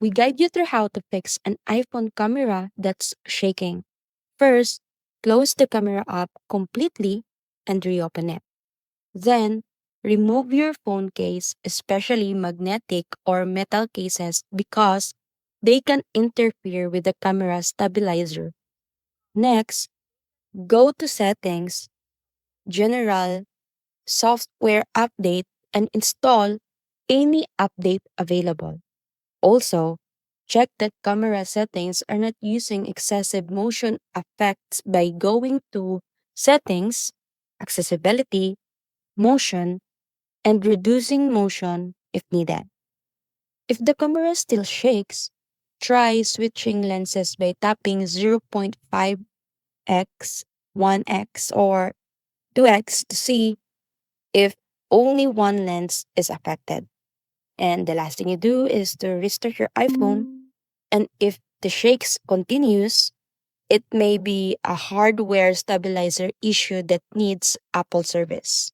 We guide you through how to fix an iPhone camera that's shaking. First, close the camera up completely and reopen it. Then, remove your phone case, especially magnetic or metal cases, because they can interfere with the camera stabilizer. Next, go to Settings, General, Software Update, and install any update available. Also, check that camera settings are not using excessive motion effects by going to Settings, Accessibility, Motion, and reducing motion if needed. If the camera still shakes, try switching lenses by tapping 0.5x, 1x, or 2x to see if only one lens is affected. And the last thing you do is to restart your iPhone. And if the shakes continues, it may be a hardware stabilizer issue that needs Apple service.